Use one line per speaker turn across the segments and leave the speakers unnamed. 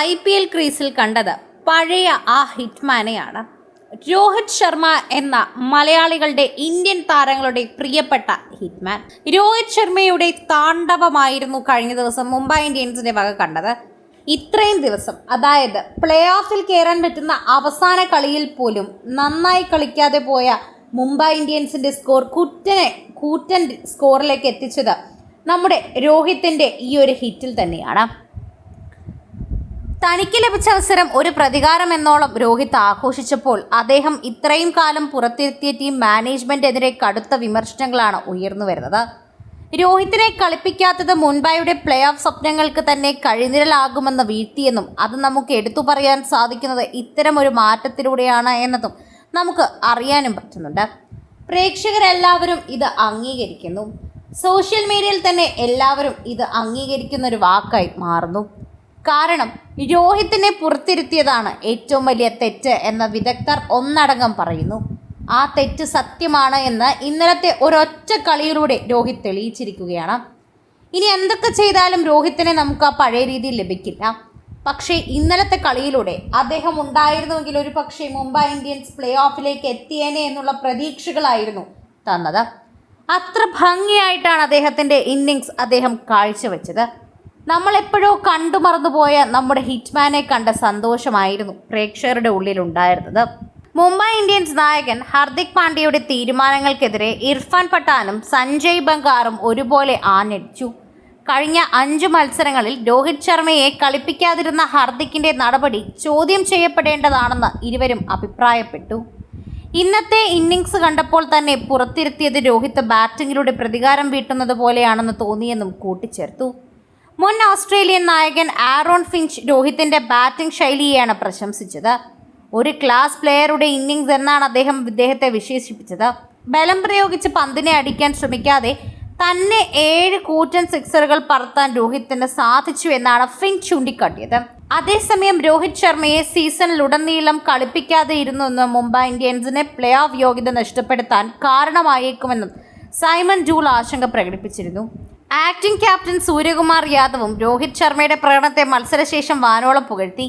IPL ക്രീസിൽ കണ്ടത് പഴയ ആ ഹിറ്റ്മാനെയാണ്. രോഹിത് ശർമ്മ എന്ന മലയാളികളുടെ ഇന്ത്യൻ താരങ്ങളുടെ പ്രിയപ്പെട്ട ഹിറ്റ്മാൻ. രോഹിത് ശർമ്മയുടെ താണ്ഡവമായിരുന്നു കഴിഞ്ഞ ദിവസം മുംബൈ ഇന്ത്യൻസിന്റെ വക കണ്ടത്. ഇത്രയും ദിവസം, അതായത് പ്ലേ ഓഫിൽ കയറാൻ പറ്റുന്ന അവസാന കളിയിൽ പോലും നന്നായി കളിക്കാതെ പോയ മുംബൈ ഇന്ത്യൻസിന്റെ സ്കോർ കൂറ്റൻ സ്കോറിലേക്ക് എത്തിച്ചത് നമ്മുടെ രോഹിത്തിന്റെ ഈ ഒരു ഹിറ്റിൽ തന്നെയാണ്. തനിക്ക് ലഭിച്ച അവസരം ഒരു പ്രതികാരം എന്നോളം രോഹിത് ആഘോഷിച്ചപ്പോൾ അദ്ദേഹം ഇത്രയും കാലം പുറത്തിരുത്തിയ ടീം മാനേജ്മെന്റിനെതിരെ കടുത്ത വിമർശനങ്ങളാണ് ഉയർന്നു വരുന്നത്. രോഹിത്തിനെ കളിപ്പിക്കാത്തത് മുംബൈയുടെ പ്ലേ ഓഫ് സ്വപ്നങ്ങൾക്ക് തന്നെ കഴിനിഴലാകുമെന്ന് വീഴ്ത്തിയെന്നും അത് നമുക്ക് എടുത്തു പറയാൻ സാധിക്കുന്നത് ഇത്തരമൊരു മാറ്റത്തിലൂടെയാണ് എന്നതും നമുക്ക് അറിയാനും പറ്റുന്നുണ്ട്. പ്രേക്ഷകരെല്ലാവരും ഇത് അംഗീകരിക്കുന്നു. സോഷ്യൽ മീഡിയയിൽ തന്നെ എല്ലാവരും ഇത് അംഗീകരിക്കുന്ന ഒരു വാക്കായി മാറുന്നു. കാരണം രോഹിത്തിനെ പുറത്തിരുത്തിയതാണ് ഏറ്റവും വലിയ തെറ്റ് എന്ന് വിദഗ്ധർ ഒന്നടങ്കം പറയുന്നു. ആ തെറ്റ് സത്യമാണ് എന്ന് ഇന്നലത്തെ ഒരൊറ്റ കളിയിലൂടെ രോഹിത് തെളിയിച്ചിരിക്കുകയാണ്. ഇനി എന്തൊക്കെ ചെയ്താലും രോഹിത്തിനെ നമുക്ക് ആ പഴയ രീതിയിൽ ലഭിക്കില്ല. പക്ഷേ ഇന്നലത്തെ കളിയിലൂടെ അദ്ദേഹം ഉണ്ടായിരുന്നുവെങ്കിൽ ഒരു പക്ഷേ മുംബൈ ഇന്ത്യൻസ് പ്ലേ ഓഫിലേക്ക് എത്തിയേനെ എന്നുള്ള പ്രതീക്ഷകളായിരുന്നു തന്നത്. അത്ര ഭംഗിയായിട്ടാണ് അദ്ദേഹത്തിൻ്റെ ഇന്നിങ്സ് അദ്ദേഹം കാഴ്ചവെച്ചത്. നമ്മളെപ്പോഴോ കണ്ടു മറന്നുപോയ നമ്മുടെ ഹിറ്റ്മാനെ കണ്ട സന്തോഷമായിരുന്നു പ്രേക്ഷകരുടെ ഉള്ളിലുണ്ടായിരുന്നത്. മുംബൈ ഇന്ത്യൻസ് നായകൻ ഹർദിക് പാണ്ഡ്യയുടെ തീരുമാനങ്ങൾക്കെതിരെ ഇർഫാൻ പഠാനും സഞ്ജയ് ബംഗാറും ഒരുപോലെ ആഞ്ഞടിച്ചു. കഴിഞ്ഞ 5 മത്സരങ്ങളിൽ രോഹിത് ശർമ്മയെ കളിപ്പിക്കാതിരുന്ന ഹർദിക്കിൻ്റെ നടപടി ചോദ്യം ചെയ്യപ്പെടേണ്ടതാണെന്ന് ഇരുവരും അഭിപ്രായപ്പെട്ടു. ഇന്നത്തെ ഇന്നിങ്സ് കണ്ടപ്പോൾ തന്നെ പുറത്തിരുത്തിയത് രോഹിത് ബാറ്റിങ്ങിലൂടെ പ്രതികാരം വീട്ടുന്നത് പോലെയാണെന്ന് തോന്നിയെന്നും കൂട്ടിച്ചേർത്തു. മുൻ ഓസ്ട്രേലിയൻ നായകൻ ആരോൺ ഫിഞ്ച് രോഹിത്തിൻ്റെ ബാറ്റിംഗ് ശൈലിയെയാണ് പ്രശംസിച്ചത്. ഒരു ക്ലാസ് പ്ലെയറുടെ ഇന്നിങ്സ് എന്നാണ് അദ്ദേഹം ഇദ്ദേഹത്തെ വിശേഷിപ്പിച്ചത്. ബലം പ്രയോഗിച്ച് പന്തിനെ അടിക്കാൻ ശ്രമിക്കാതെ തന്നെ 7 കൂറ്റൻ സിക്സറുകൾ പറത്താൻ രോഹിത്തിന് സാധിച്ചു എന്നാണ് ഫിഞ്ച് ചൂണ്ടിക്കാട്ടിയത്. അതേസമയം രോഹിത് ശർമ്മയെ സീസണിലുടനീളം കളിപ്പിക്കാതെ ഇരുന്നെന്ന് മുംബൈ ഇന്ത്യൻസിനെ പ്ലേ ഓഫ് യോഗ്യത നഷ്ടപ്പെടുത്താൻ കാരണമായേക്കുമെന്നും സൈമൺ ജൂൾ ആശങ്ക പ്രകടിപ്പിച്ചിരുന്നു. ആക്ടിംഗ് ക്യാപ്റ്റൻ സൂര്യകുമാർ യാദവും രോഹിത് ശർമ്മയുടെ പ്രകടനത്തെ മത്സരശേഷം വാനോളം പുകഴ്ത്തി.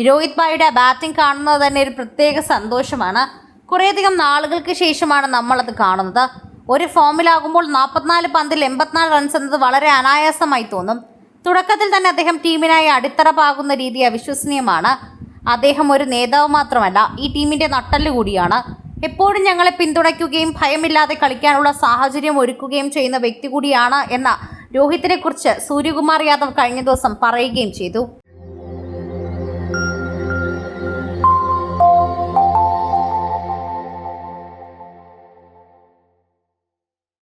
രോഹിത് ഭായിയുടെ ബാറ്റിംഗ് കാണുന്നത് തന്നെ ഒരു പ്രത്യേക സന്തോഷമാണ്. കുറേയധികം നാളുകൾക്ക് ശേഷമാണ് നമ്മളത് കാണുന്നത്. ഒരു ഫോമിലാകുമ്പോൾ 44 പന്തിൽ 84 റൺസ് എന്നത് വളരെ അനായാസമായി തോന്നും. തുടക്കത്തിൽ തന്നെ അദ്ദേഹം ടീമിനായി അടിത്തറ പാകുന്ന രീതി അവിശ്വസനീയമാണ്. അദ്ദേഹം ഒരു നേതാവ് മാത്രമല്ല, ഈ ടീമിൻ്റെ നട്ടെല്ല് കൂടിയാണ്. എപ്പോഴും ഞങ്ങളെ പിന്തുണയ്ക്കുകയും ഭയമില്ലാതെ കളിക്കാനുള്ള സാഹചര്യം ഒരുക്കുകയും ചെയ്യുന്ന വ്യക്തി കൂടിയാണ് എന്ന രോഹിത്തിനെക്കുറിച്ച് സൂര്യകുമാർ യാദവ് കഴിഞ്ഞ ദിവസം പറയുകയും ചെയ്തു.